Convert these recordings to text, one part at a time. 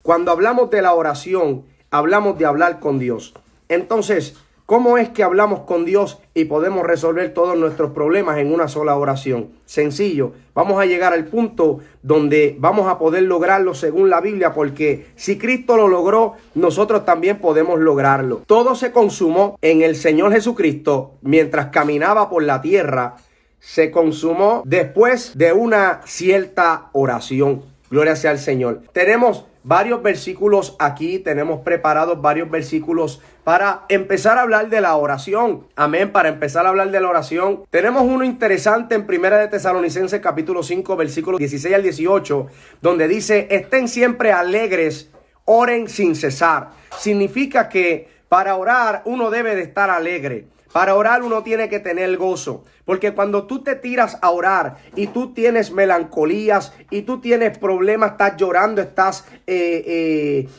Cuando hablamos de la oración, hablamos de hablar con Dios. Entonces, ¿cómo es que hablamos con Dios y podemos resolver todos nuestros problemas en una sola oración? Sencillo, vamos a llegar al punto donde vamos a poder lograrlo según la Biblia, porque si Cristo lo logró, nosotros también podemos lograrlo. Todo se consumó en el Señor Jesucristo mientras caminaba por la tierra. Se consumó después de una cierta oración. Gloria sea al Señor. Tenemos varios versículos aquí, tenemos preparados varios versículos para empezar a hablar de la oración. Amén, para empezar a hablar de la oración. Tenemos uno interesante en Primera de Tesalonicenses capítulo 5, versículos 16 al 18, donde dice: estén siempre alegres, oren sin cesar. Significa que para orar uno debe de estar alegre. Para orar uno tiene que tener gozo, porque cuando tú te tiras a orar y tú tienes melancolías y tú tienes problemas, estás llorando, estás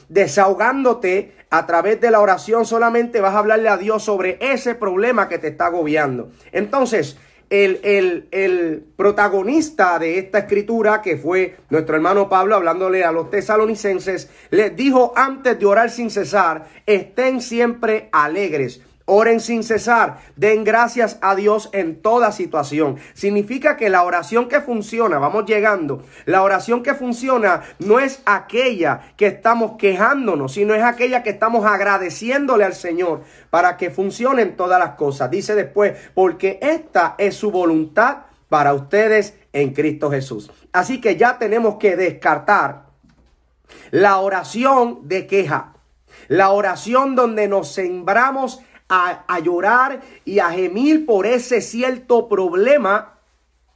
desahogándote a través de la oración, solamente vas a hablarle a Dios sobre ese problema que te está agobiando. Entonces, el protagonista de esta escritura, que fue nuestro hermano Pablo, hablándole a los tesalonicenses, les dijo antes de orar sin cesar: estén siempre alegres. Oren sin cesar, den gracias a Dios en toda situación. Significa que la oración que funciona, vamos llegando, la oración que funciona no es aquella que estamos quejándonos, sino es aquella que estamos agradeciéndole al Señor para que funcionen todas las cosas. Dice después: porque esta es su voluntad para ustedes en Cristo Jesús. Así que ya tenemos que descartar la oración de queja, la oración donde nos sembramos a llorar y a gemir por ese cierto problema,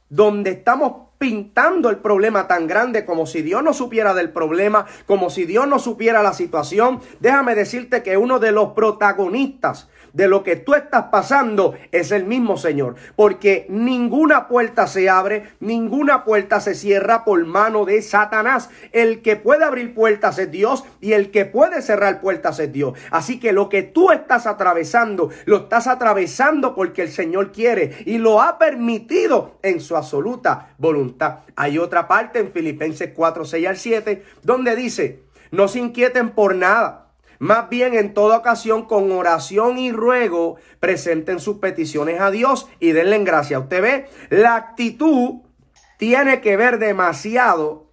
donde estamos pintando el problema tan grande como si Dios no supiera del problema, como si Dios no supiera la situación. Déjame decirte que uno de los protagonistas de lo que tú estás pasando es el mismo Señor, porque ninguna puerta se abre, ninguna puerta se cierra por mano de Satanás. El que puede abrir puertas es Dios y el que puede cerrar puertas es Dios. Así que lo que tú estás atravesando, lo estás atravesando porque el Señor quiere y lo ha permitido en su absoluta voluntad. Hay otra parte en Filipenses 4, 6 al 7, donde dice: no se inquieten por nada. Más bien, en toda ocasión, con oración y ruego, presenten sus peticiones a Dios y denle en gracia. Usted ve, la actitud tiene que ver demasiado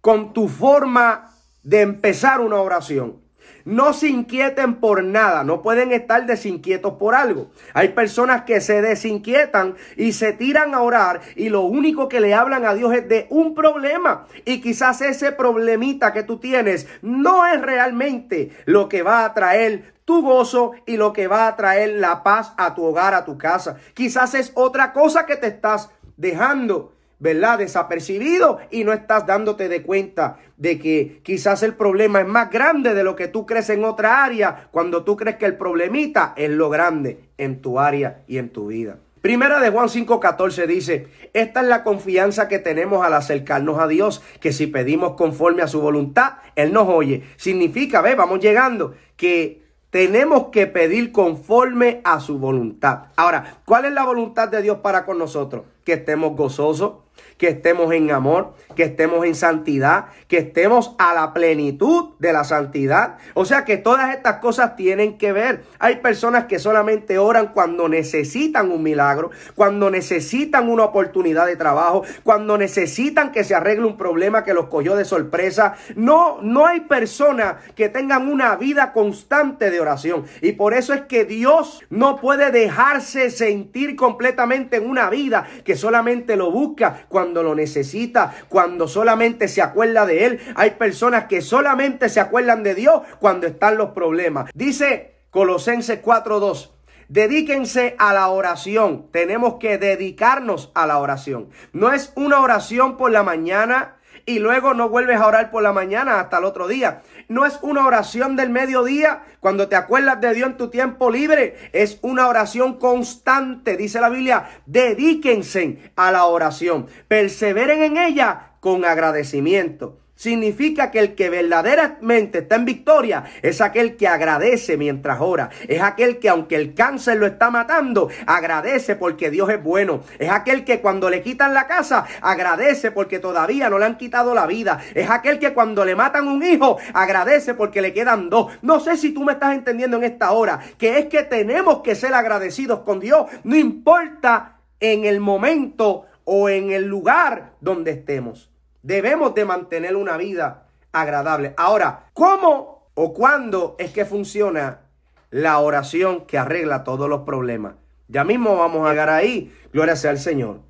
con tu forma de empezar una oración. No se inquieten por nada, no pueden estar desinquietos por algo. Hay personas que se desinquietan y se tiran a orar y lo único que le hablan a Dios es de un problema. Y quizás ese problemita que tú tienes no es realmente lo que va a traer tu gozo y lo que va a traer la paz a tu hogar, a tu casa. Quizás es otra cosa que te estás dejando, ¿verdad?, desapercibido, y no estás dándote de cuenta de que quizás el problema es más grande de lo que tú crees en otra área, cuando tú crees que el problemita es lo grande en tu área y en tu vida. Primera de Juan 5:14 dice: esta es la confianza que tenemos al acercarnos a Dios, que si pedimos conforme a su voluntad, Él nos oye. Significa, vamos llegando, que tenemos que pedir conforme a su voluntad. Ahora, ¿cuál es la voluntad de Dios para con nosotros? Que estemos gozosos, que estemos en amor, que estemos en santidad, que estemos a la plenitud de la santidad. O sea que todas estas cosas tienen que ver. Hay personas que solamente oran cuando necesitan un milagro, cuando necesitan una oportunidad de trabajo, cuando necesitan que se arregle un problema que los cogió de sorpresa. No hay personas que tengan una vida constante de oración. Y por eso es que Dios no puede dejarse sentir completamente en una vida que solamente lo busca cuando lo necesita, cuando solamente se acuerda de Él. Hay personas que solamente se acuerdan de Dios cuando están los problemas. Dice Colosenses 4:2: dedíquense a la oración. Tenemos que dedicarnos a la oración. No es una oración por la mañana y luego no vuelves a orar por la mañana hasta el otro día. No es una oración del mediodía cuando te acuerdas de Dios en tu tiempo libre. Es una oración constante. Dice la Biblia: dedíquense a la oración. Perseveren en ella con agradecimiento. significa que el que verdaderamente está en victoria es aquel que agradece mientras ora. Es aquel que aunque el cáncer lo está matando, agradece porque Dios es bueno. Es aquel que cuando le quitan la casa, agradece porque todavía no le han quitado la vida. Es aquel que cuando le matan un hijo, agradece porque le quedan dos. No sé si tú me estás entendiendo en esta hora, que es que tenemos que ser agradecidos con Dios. No importa en el momento o en el lugar donde estemos. Debemos de mantener una vida agradable. Ahora, ¿cómo o cuándo es que funciona la oración que arregla todos los problemas? Ya mismo vamos a llegar ahí. Gloria sea al Señor.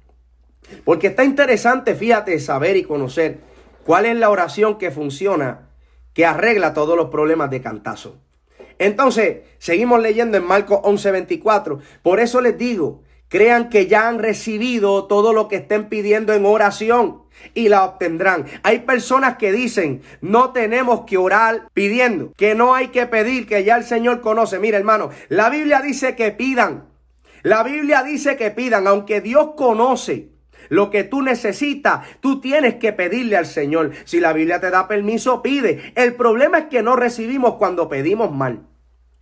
Porque está interesante, fíjate, saber y conocer cuál es la oración que funciona, que arregla todos los problemas de cantazo. Entonces, seguimos leyendo en Marcos 11:24. Por eso les digo, crean que ya han recibido todo lo que estén pidiendo en oración y la obtendrán. Hay personas que dicen, no tenemos que orar pidiendo, que no hay que pedir, que ya el Señor conoce. Mira, hermano, la Biblia dice que pidan. La Biblia dice que pidan, aunque Dios conoce lo que tú necesitas, tú tienes que pedirle al Señor. Si la Biblia te da permiso, pide. El problema es que no recibimos cuando pedimos mal.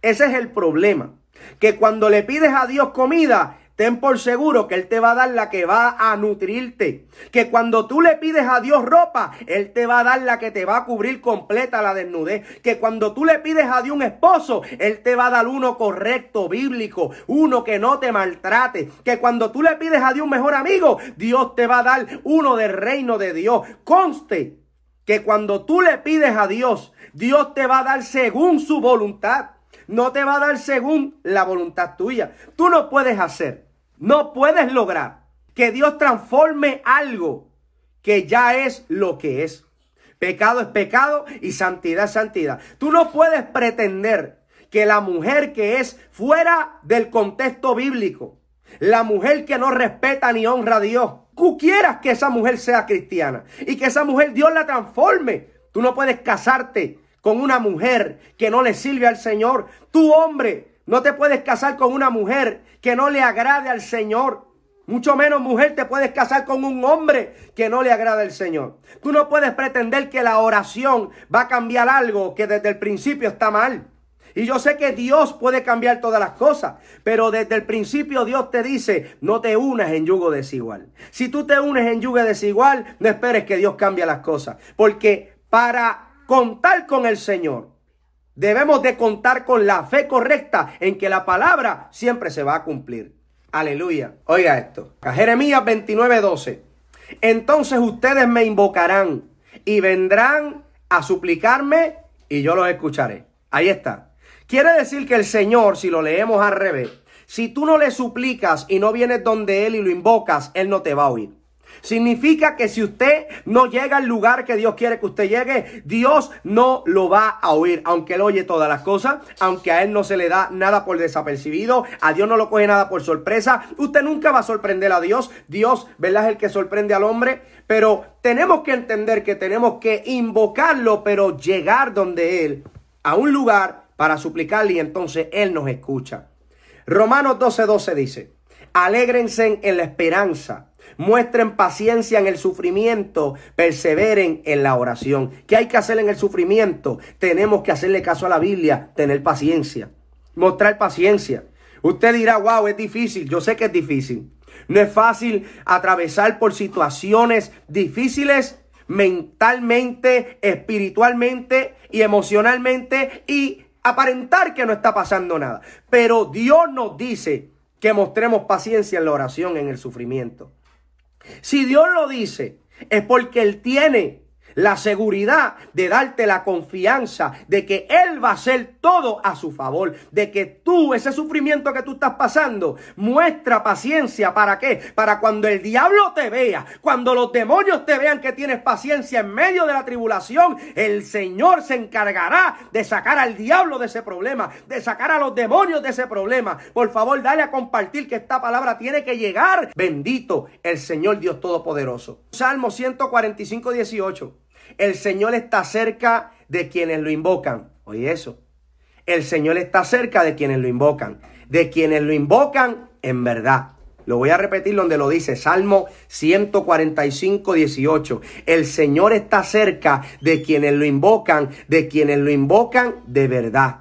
Ese es el problema. Que cuando le pides a Dios comida, ten por seguro que Él te va a dar la que va a nutrirte. Que cuando tú le pides a Dios ropa, Él te va a dar la que te va a cubrir completa la desnudez. Que cuando tú le pides a Dios un esposo, Él te va a dar uno correcto, bíblico, uno que no te maltrate. Que cuando tú le pides a Dios un mejor amigo, Dios te va a dar uno del reino de Dios. Conste que cuando tú le pides a Dios, Dios te va a dar según su voluntad. No te va a dar según la voluntad tuya. Tú no puedes hacer, no puedes lograr que Dios transforme algo que ya es lo que es. Pecado es pecado y santidad es santidad. Tú no puedes pretender que la mujer que es fuera del contexto bíblico, la mujer que no respeta ni honra a Dios, tú quieras que esa mujer sea cristiana y que esa mujer Dios la transforme. Tú no puedes casarte con una mujer que no le sirve al Señor. Tú, hombre, no te puedes casar con una mujer que no le agrade al Señor. Mucho menos, mujer, te puedes casar con un hombre que no le agrade al Señor. Tú no puedes pretender que la oración va a cambiar algo que desde el principio está mal. Y yo sé que Dios puede cambiar todas las cosas, pero desde el principio Dios te dice, no te unas en yugo desigual. Si tú te unes en yugo desigual, no esperes que Dios cambie las cosas. Porque para contar con el Señor, debemos de contar con la fe correcta en que la palabra siempre se va a cumplir. Aleluya. Oiga esto. Jeremías 29:12. Entonces ustedes me invocarán y vendrán a suplicarme y yo los escucharé. Ahí está. Quiere decir que el Señor, si lo leemos al revés, si tú no le suplicas y no vienes donde Él y lo invocas, Él no te va a oír. Significa que si usted no llega al lugar que Dios quiere que usted llegue, Dios no lo va a oír. Aunque Él oye todas las cosas, aunque a Él no se le da nada por desapercibido, a Dios no lo coge nada por sorpresa. Usted nunca va a sorprender a Dios. Dios, ¿verdad?, es el que sorprende al hombre. Pero tenemos que entender que tenemos que invocarlo, pero llegar donde Él, a un lugar para suplicarle, y entonces Él nos escucha. Romanos 12:12 dice, alégrense en la esperanza, muestren paciencia en el sufrimiento, perseveren en la oración. ¿Qué hay que hacer en el sufrimiento? Tenemos que hacerle caso a la Biblia, tener paciencia, mostrar paciencia. Usted dirá, wow, es difícil. Yo sé que es difícil. No es fácil atravesar por situaciones difíciles mentalmente, espiritualmente y emocionalmente y aparentar que no está pasando nada. Pero Dios nos dice que mostremos paciencia en la oración, en el sufrimiento. Si Dios lo dice, es porque Él tiene la seguridad de darte la confianza de que Él va a hacer todo a su favor. De que tú, ese sufrimiento que tú estás pasando, muestra paciencia. ¿Para qué? Para cuando el diablo te vea, cuando los demonios te vean que tienes paciencia en medio de la tribulación, el Señor se encargará de sacar al diablo de ese problema, de sacar a los demonios de ese problema. Por favor, dale a compartir que esta palabra tiene que llegar. Bendito el Señor Dios Todopoderoso. Salmo 145:18. El Señor está cerca de quienes lo invocan. Oye eso. El Señor está cerca de quienes lo invocan. De quienes lo invocan en verdad. Lo voy a repetir donde lo dice, Salmo 145, 18. El Señor está cerca de quienes lo invocan de verdad.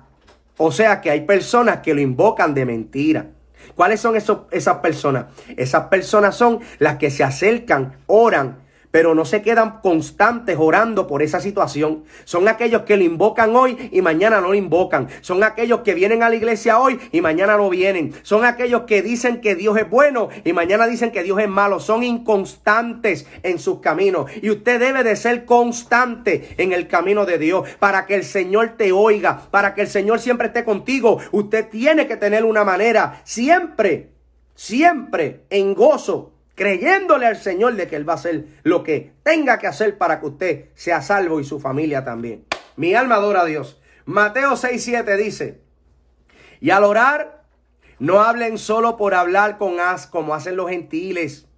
O sea que hay personas que lo invocan de mentira. ¿Cuáles son esas personas? Esas personas son las que se acercan, oran, pero no se quedan constantes orando por esa situación. Son aquellos que lo invocan hoy y mañana no lo invocan. Son aquellos que vienen a la iglesia hoy y mañana no vienen. Son aquellos que dicen que Dios es bueno y mañana dicen que Dios es malo. Son inconstantes en sus caminos. Y usted debe de ser constante en el camino de Dios para que el Señor te oiga, para que el Señor siempre esté contigo. Usted tiene que tener una manera siempre en gozo, creyéndole al Señor de que Él va a hacer lo que tenga que hacer para que usted sea salvo y su familia también. Mi alma adora a Dios. Mateo 6:7 dice, y al orar, no hablen solo por hablar como hacen los gentiles,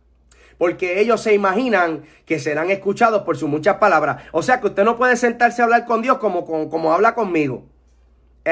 porque ellos se imaginan que serán escuchados por sus muchas palabras. O sea que usted no puede sentarse a hablar con Dios como habla conmigo.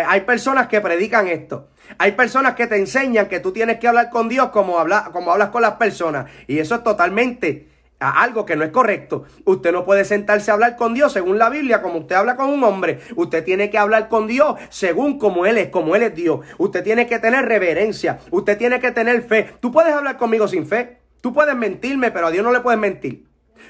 Hay personas que predican esto. Hay personas que te enseñan que tú tienes que hablar con Dios como hablas con las personas. Y eso es totalmente algo que no es correcto. Usted no puede sentarse a hablar con Dios según la Biblia, como usted habla con un hombre. Usted tiene que hablar con Dios según como Él es Dios. Usted tiene que tener reverencia. Usted tiene que tener fe. Tú puedes hablar conmigo sin fe. Tú puedes mentirme, pero a Dios no le puedes mentir.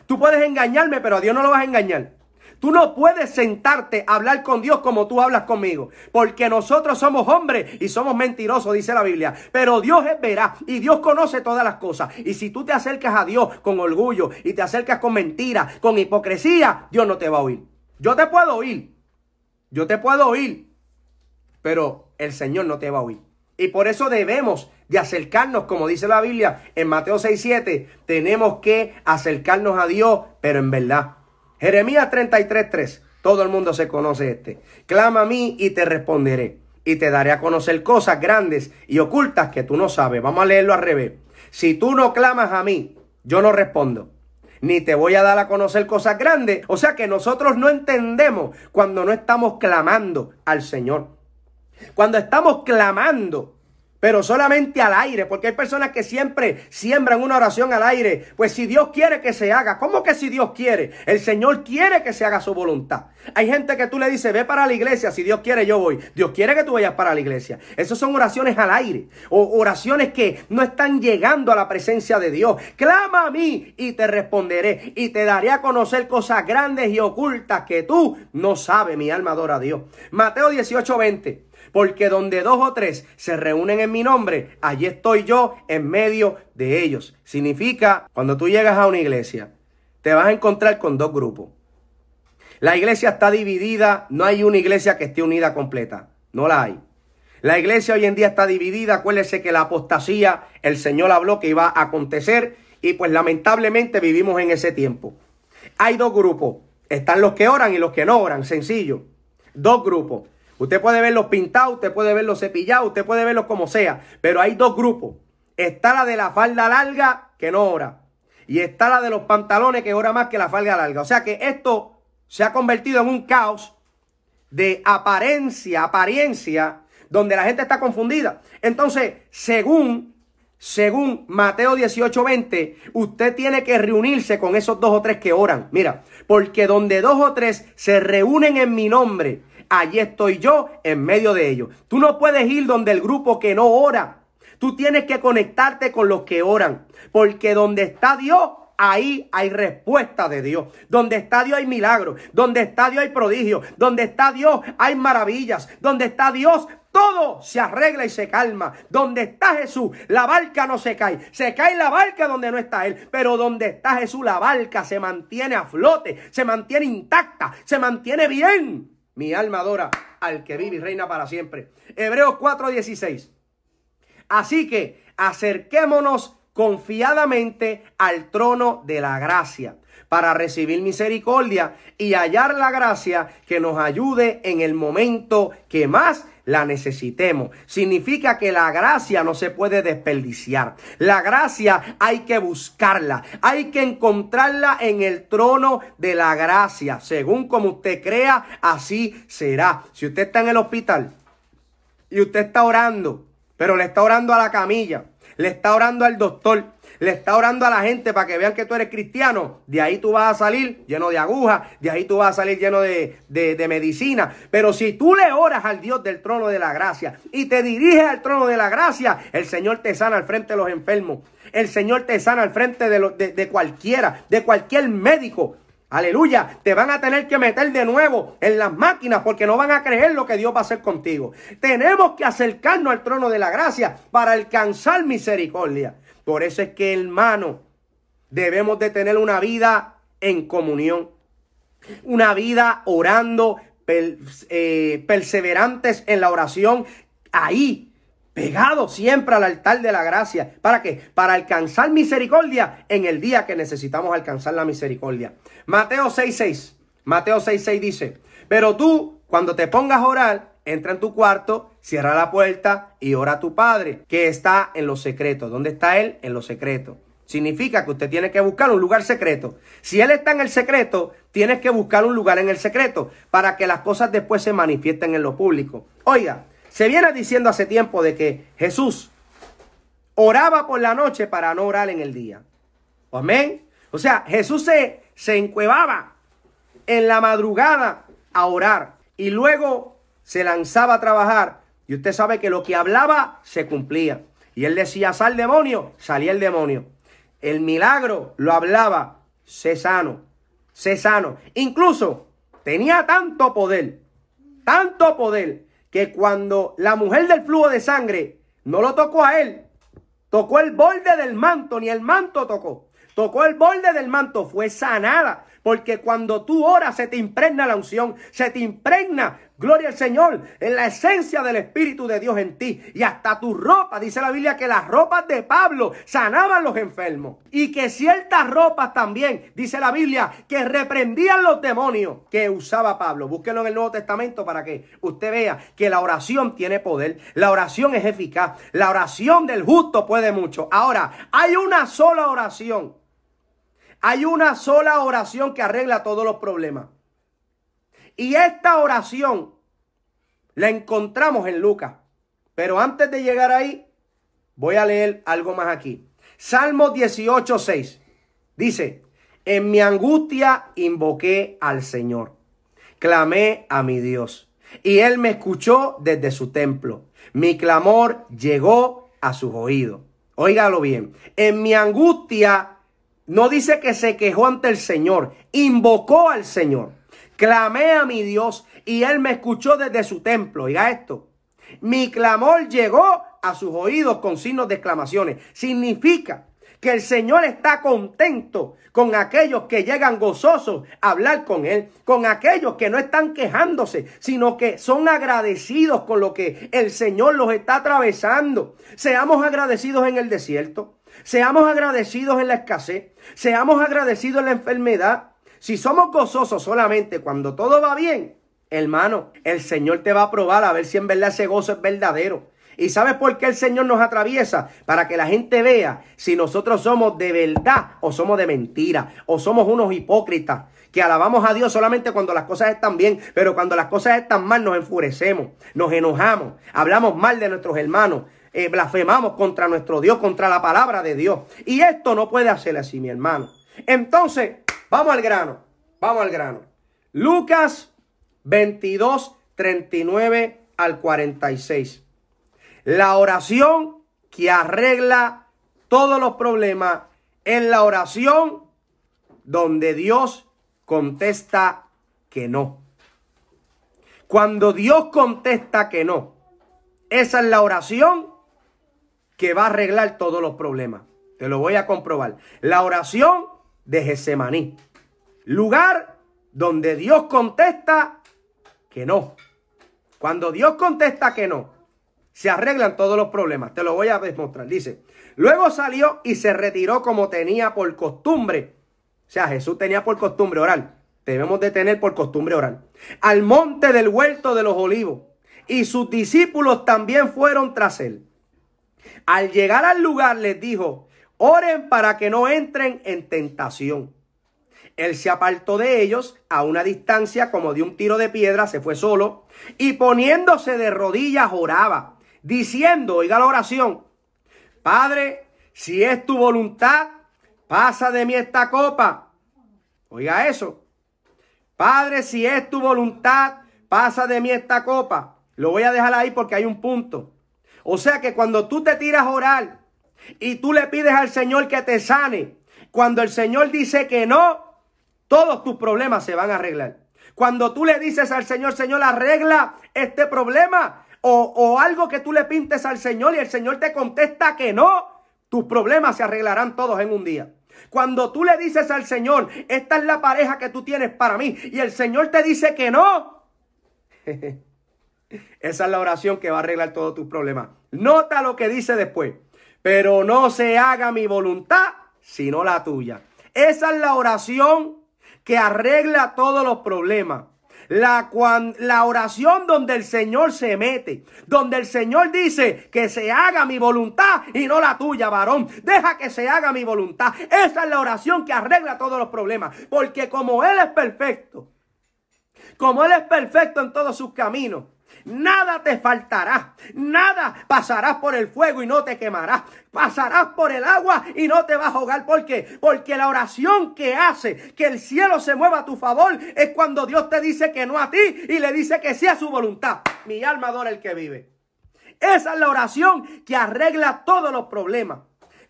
Tú puedes engañarme, pero a Dios no lo vas a engañar. Tú no puedes sentarte a hablar con Dios como tú hablas conmigo, porque nosotros somos hombres y somos mentirosos, dice la Biblia. Pero Dios es veraz y Dios conoce todas las cosas. Y si tú te acercas a Dios con orgullo y te acercas con mentira, con hipocresía, Dios no te va a oír. Yo te puedo oír, pero el Señor no te va a oír. Y por eso debemos de acercarnos, como dice la Biblia en Mateo 6:7, tenemos que acercarnos a Dios, pero en verdad. Jeremías 33:3, todo el mundo se conoce este. Clama a mí y te responderé, y te daré a conocer cosas grandes y ocultas que tú no sabes. Vamos a leerlo al revés. Si tú no clamas a mí, yo no respondo, ni te voy a dar a conocer cosas grandes. O sea que nosotros no entendemos cuando no estamos clamando al Señor. Cuando estamos clamando, pero solamente al aire, porque hay personas que siempre siembran una oración al aire. Pues si Dios quiere que se haga, ¿cómo que si Dios quiere? El Señor quiere que se haga su voluntad. Hay gente que tú le dices, ve para la iglesia, si Dios quiere yo voy. Dios quiere que tú vayas para la iglesia. Esas son oraciones al aire, o oraciones que no están llegando a la presencia de Dios. Clama a mí y te responderé, y te daré a conocer cosas grandes y ocultas que tú no sabes. Mi alma adora a Dios. Mateo 18:20. Porque donde 2 o 3 se reúnen en mi nombre, allí estoy yo en medio de ellos. Significa, cuando tú llegas a una iglesia, te vas a encontrar con 2 grupos. La iglesia está dividida, no hay una iglesia que esté unida completa, no la hay. La iglesia hoy en día está dividida, acuérdese que la apostasía, el Señor habló que iba a acontecer y pues lamentablemente vivimos en ese tiempo. Hay 2 grupos, están los que oran y los que no oran, sencillo. 2 grupos. Usted puede verlos pintados, usted puede verlos cepillados, usted puede verlos como sea. Pero hay 2 grupos. Está la de la falda larga que no ora. Y está la de los pantalones que ora más que la falda larga. O sea que esto se ha convertido en un caos de apariencia, donde la gente está confundida. Entonces, según Mateo 18:20, usted tiene que reunirse con esos 2 o 3 que oran. Mira, porque donde 2 o 3 se reúnen en mi nombre, allí estoy yo en medio de ellos. Tú no puedes ir donde el grupo que no ora. Tú tienes que conectarte con los que oran. Porque donde está Dios, ahí hay respuesta de Dios. Donde está Dios hay milagros. Donde está Dios hay prodigios. Donde está Dios hay maravillas. Donde está Dios, todo se arregla y se calma. Donde está Jesús, la barca no se cae. Se cae la barca donde no está Él. Pero donde está Jesús, la barca se mantiene a flote. Se mantiene intacta. Se mantiene bien. Mi alma adora al que vive y reina para siempre. Hebreos 4:16. Así que acerquémonos confiadamente al trono de la gracia para recibir misericordia y hallar la gracia que nos ayude en el momento que más la necesitemos. Significa que la gracia no se puede desperdiciar. La gracia hay que buscarla. Hay que encontrarla en el trono de la gracia. Según como usted crea, así será. Si usted está en el hospital y usted está orando, pero le está orando a la camilla, le está orando al doctor, le está orando a la gente para que vean que tú eres cristiano, de ahí tú vas a salir lleno de agujas, de ahí tú vas a salir lleno de medicina. Pero si tú le oras al Dios del trono de la gracia y te diriges al trono de la gracia, el Señor te sana al frente de los enfermos. El Señor te sana al frente de cualquiera, de cualquier médico. Aleluya, te van a tener que meter de nuevo en las máquinas porque no van a creer lo que Dios va a hacer contigo. Tenemos que acercarnos al trono de la gracia para alcanzar misericordia. Por eso es que, hermano, debemos de tener una vida en comunión, una vida orando, perseverantes en la oración, ahí, pegados siempre al altar de la gracia. ¿Para qué? Para alcanzar misericordia en el día que necesitamos alcanzar la misericordia. Mateo 6:6. Mateo 6:6 dice: pero tú, cuando te pongas a orar, entra en tu cuarto, cierra la puerta y ora a tu Padre, que está en lo secreto. ¿Dónde está Él? En lo secreto. Significa que usted tiene que buscar un lugar secreto. Si Él está en el secreto, tienes que buscar un lugar en el secreto para que las cosas después se manifiesten en lo público. Oiga, se viene diciendo hace tiempo de que Jesús oraba por la noche para no orar en el día. Amén. O sea, Jesús se encuevaba en la madrugada a orar y luego se lanzaba a trabajar. Y usted sabe que lo que hablaba se cumplía. Y él decía: sal demonio, salía el demonio. El milagro lo hablaba: sé sano, sé sano. Incluso tenía tanto poder, que cuando la mujer del flujo de sangre no lo tocó a él, tocó el borde del manto, ni el manto tocó. Tocó el borde del manto, fue sanada. Porque cuando tú oras se te impregna la unción, se te impregna, gloria al Señor, en la esencia del Espíritu de Dios en ti. Y hasta tu ropa, dice la Biblia que las ropas de Pablo sanaban los enfermos. Y que ciertas ropas también, dice la Biblia, que reprendían los demonios que usaba Pablo. Búsquenlo en el Nuevo Testamento para que usted vea que la oración tiene poder. La oración es eficaz. La oración del justo puede mucho. Ahora, hay una sola oración. Hay una sola oración que arregla todos los problemas. Y esta oración la encontramos en Lucas. Pero antes de llegar ahí, voy a leer algo más aquí. Salmo 18:6. Dice: en mi angustia invoqué al Señor. Clamé a mi Dios. Y Él me escuchó desde su templo. Mi clamor llegó a sus oídos. Óigalo bien. En mi angustia no dice que se quejó ante el Señor, invocó al Señor. Clamé a mi Dios y Él me escuchó desde su templo. Oiga esto. Mi clamor llegó a sus oídos con signos de exclamaciones. Significa que el Señor está contento con aquellos que llegan gozosos a hablar con Él, con aquellos que no están quejándose, sino que son agradecidos con lo que el Señor los está atravesando. Seamos agradecidos en el desierto. Seamos agradecidos en la escasez. Seamos agradecidos en la enfermedad. Si somos gozosos solamente cuando todo va bien, hermano, el Señor te va a probar a ver si en verdad ese gozo es verdadero. ¿Y sabes por qué el Señor nos atraviesa? Para que la gente vea si nosotros somos de verdad o somos de mentira, o somos unos hipócritas que alabamos a Dios solamente cuando las cosas están bien, pero cuando las cosas están mal nos enfurecemos, nos enojamos, hablamos mal de nuestros hermanos, blasfemamos contra nuestro Dios, contra la palabra de Dios. Y esto no puede hacer así, mi hermano. Entonces, vamos al grano, vamos al grano. Lucas 22, 39 al 46. La oración que arregla todos los problemas es la oración donde Dios contesta que no. Cuando Dios contesta que no, esa es la oración que va a arreglar todos los problemas. Te lo voy a comprobar. La oración de Getsemaní. Lugar donde Dios contesta que no. Cuando Dios contesta que no, se arreglan todos los problemas. Te lo voy a demostrar. Dice: luego salió y se retiró como tenía por costumbre. O sea, Jesús tenía por costumbre orar. Debemos de tener por costumbre orar. Al monte del huerto de los olivos. Y sus discípulos también fueron tras él. Al llegar al lugar les dijo: oren para que no entren en tentación. Él se apartó de ellos a una distancia como de un tiro de piedra, se fue solo, y poniéndose de rodillas oraba, diciendo, oiga la oración: Padre, si es tu voluntad, pasa de mí esta copa. Oiga eso. Padre, si es tu voluntad, pasa de mí esta copa. Lo voy a dejar ahí porque hay un punto. O sea que cuando tú te tiras a orar y tú le pides al Señor que te sane, cuando el Señor dice que no, todos tus problemas se van a arreglar. Cuando tú le dices al Señor, Señor, arregla este problema, o algo que tú le pintes al Señor y el Señor te contesta que no, tus problemas se arreglarán todos en un día. Cuando tú le dices al Señor, esta es la pareja que tú tienes para mí, y el Señor te dice que no, esa es la oración que va a arreglar todos tus problemas. Nota lo que dice después. Pero no se haga mi voluntad, sino la tuya. Esa es la oración que arregla todos los problemas. La oración donde el Señor se mete, donde el Señor dice que se haga mi voluntad y no la tuya, varón. Deja que se haga mi voluntad. Esa es la oración que arregla todos los problemas. Porque como Él es perfecto en todos sus caminos, nada te faltará, nada pasarás por el fuego y no te quemarás, pasarás por el agua y no te vas a ahogar. ¿Por qué? Porque la oración que hace que el cielo se mueva a tu favor es cuando Dios te dice que no a ti y le dice que sí a su voluntad. Mi alma adora el que vive. Esa es la oración que arregla todos los problemas.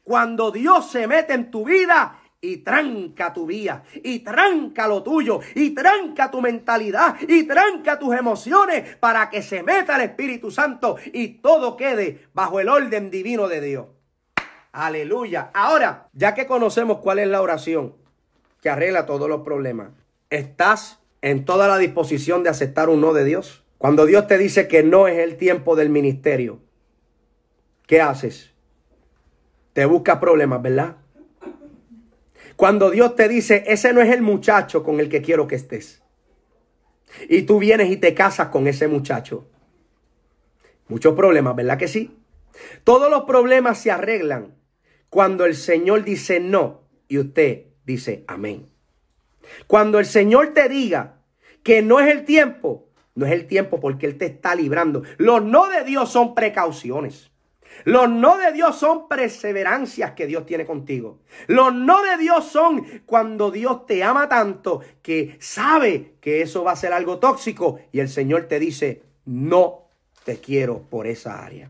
Cuando Dios se mete en tu vida y tranca tu vida, y tranca lo tuyo, y tranca tu mentalidad, y tranca tus emociones para que se meta el Espíritu Santo y todo quede bajo el orden divino de Dios. Aleluya. Ahora, ya que conocemos cuál es la oración que arregla todos los problemas, ¿estás en toda la disposición de aceptar un no de Dios? Cuando Dios te dice que no es el tiempo del ministerio, ¿qué haces? Te buscas problemas, ¿verdad? Cuando Dios te dice, ese no es el muchacho con el que quiero que estés, y tú vienes y te casas con ese muchacho. Muchos problemas, ¿verdad que sí? Todos los problemas se arreglan cuando el Señor dice no y usted dice amén. Cuando el Señor te diga que no es el tiempo, no es el tiempo porque Él te está librando. Los no de Dios son precauciones. Los no de Dios son perseverancias que Dios tiene contigo. Los no de Dios son cuando Dios te ama tanto que sabe que eso va a ser algo tóxico y el Señor te dice, no te quiero por esa área.